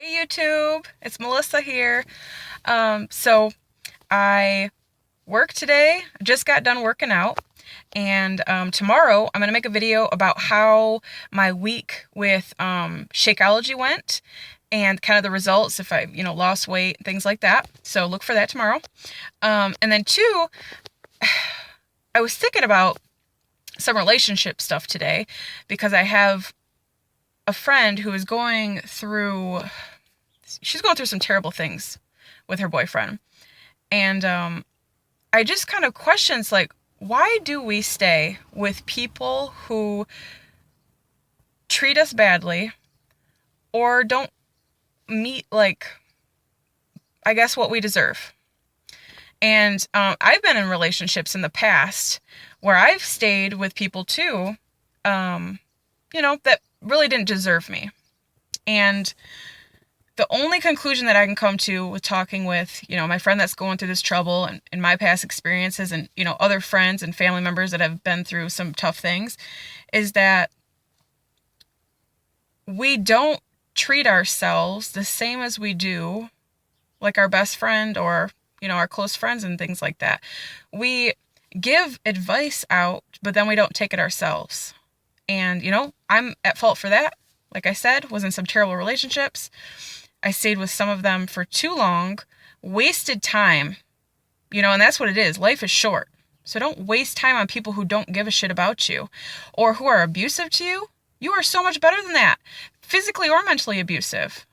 Hey YouTube, it's Melissa here. So I work today. I just got done working out, and tomorrow I'm gonna make a video about how my week with Shakeology went, and kind of the results if I lost weight, things like that. So look for that tomorrow. And then two, I was thinking about some relationship stuff today because I have a friend who is going through. She's going through some terrible things with her boyfriend. And I just kind of questions like, why do we stay with people who treat us badly or don't meet, like, I guess what we deserve? And I've been in relationships in the past where I've stayed with people too, that really didn't deserve me. And the only conclusion that I can come to with talking with, my friend that's going through this trouble and my past experiences and, other friends and family members that have been through some tough things is that we don't treat ourselves the same as we do like our best friend or, our close friends and things like that. We give advice out, but then we don't take it ourselves. And, I'm at fault for that. Like I said, was in some terrible relationships. I stayed with some of them for too long, wasted time, and that's what it is. Life is short. So don't waste time on people who don't give a shit about you or who are abusive to you. You are so much better than that, physically or mentally abusive.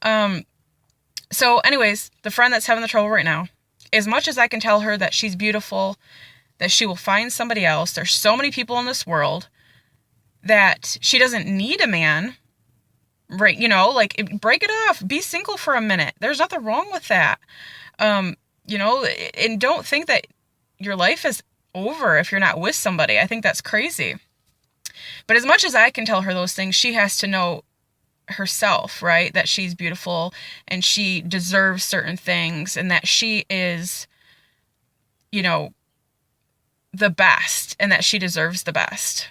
So anyways, the friend that's having the trouble right now, as much as I can tell her that she's beautiful, that she will find somebody else, there's so many people in this world that she doesn't need a man. Right, break it off. Be single for a minute. There's nothing wrong with that. And don't think that your life is over if you're not with somebody. I think that's crazy. But as much as I can tell her those things, she has to know herself, right? That she's beautiful and she deserves certain things and that she is, the best and that she deserves the best.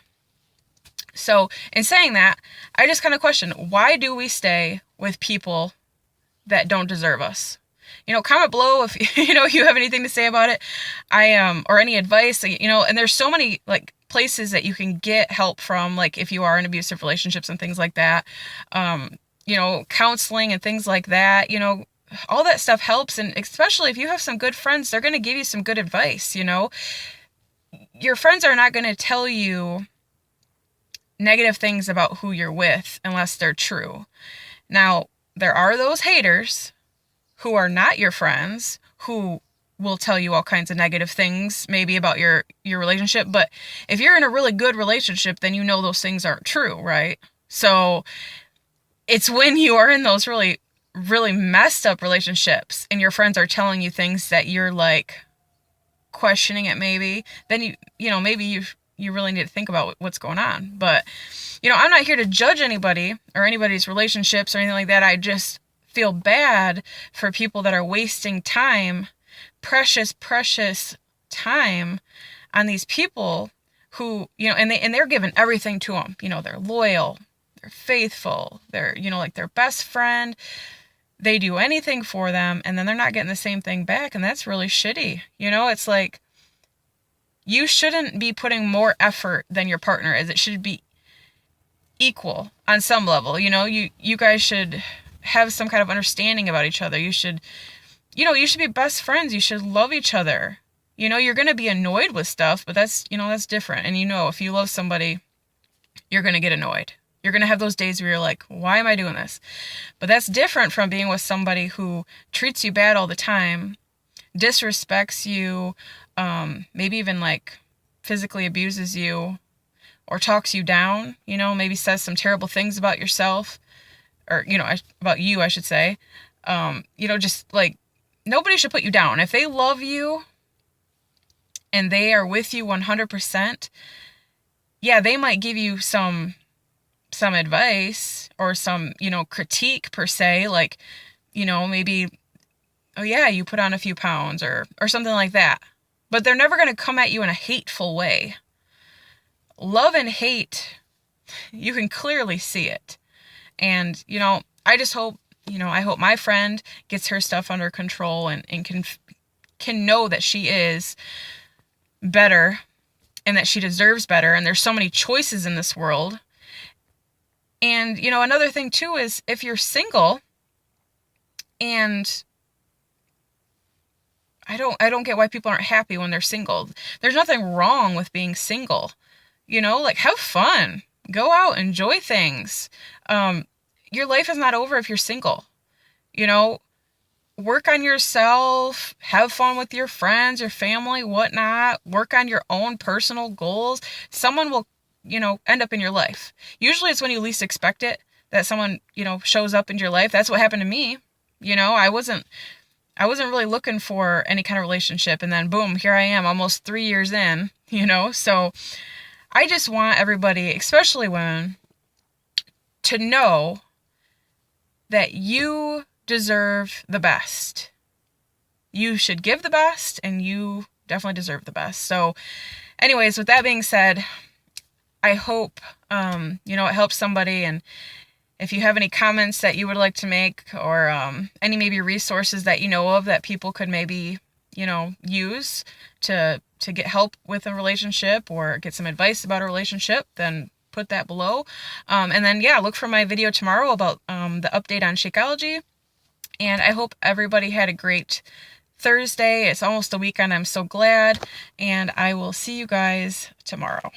So in saying that, I just kind of question, why do we stay with people that don't deserve us? Comment below if you have anything to say about it. Or any advice, and there's so many like places that you can get help from, like if you are in abusive relationships and things like that. Counseling and things like that, all that stuff helps. And especially if you have some good friends, they're going to give you some good advice. Your friends are not going to tell you negative things about who you're with unless they're true. Now, there are those haters who are not your friends who will tell you all kinds of negative things maybe about your relationship, but if you're in a really good relationship, then those things aren't true, right? So it's when you are in those really really messed up relationships and your friends are telling you things that you're like questioning it, maybe then maybe you really need to think about what's going on. But, I'm not here to judge anybody or anybody's relationships or anything like that. I just feel bad for people that are wasting time, precious, precious time on these people who, and they're giving everything to them. They're loyal, they're faithful, they're, like their best friend. They do anything for them and then they're not getting the same thing back. And that's really shitty. It's like, you shouldn't be putting more effort than your partner is. It should be equal on some level. You guys should have some kind of understanding about each other. You should be best friends. You should love each other. You're going to be annoyed with stuff, but that's different. And if you love somebody, you're going to get annoyed. You're going to have those days where you're like, why am I doing this? But that's different from being with somebody who treats you bad all the time, disrespects you, maybe even like physically abuses you or talks you down, maybe says some terrible things about yourself or, about you, I should say. Just like nobody should put you down. If they love you and they are with you 100%, yeah, they might give you some advice or some, critique per se, like, maybe, oh yeah, you put on a few pounds or something like that. But they're never going to come at you in a hateful way. Love and hate, you can clearly see it. And, I just hope, I hope my friend gets her stuff under control and can know that she is better and that she deserves better. And there's so many choices in this world. And, another thing too is if you're single, and I don't get why people aren't happy when they're single. There's nothing wrong with being single. Like have fun. Go out, enjoy things. Your life is not over if you're single. Work on yourself, have fun with your friends, your family, whatnot. Work on your own personal goals. Someone will, end up in your life. Usually it's when you least expect it that someone, shows up in your life. That's what happened to me. I wasn't really looking for any kind of relationship, and then boom, here I am almost 3 years in, So I just want everybody, especially women, to know that you deserve the best. You should give the best, and you definitely deserve the best. So anyways, with that being said, I hope, it helps somebody. And if you have any comments that you would like to make, or any maybe resources that you know of that people could maybe, use to get help with a relationship or get some advice about a relationship, then put that below. And then, look for my video tomorrow about the update on Shakeology. And I hope everybody had a great Thursday. It's almost the weekend. I'm so glad. And I will see you guys tomorrow.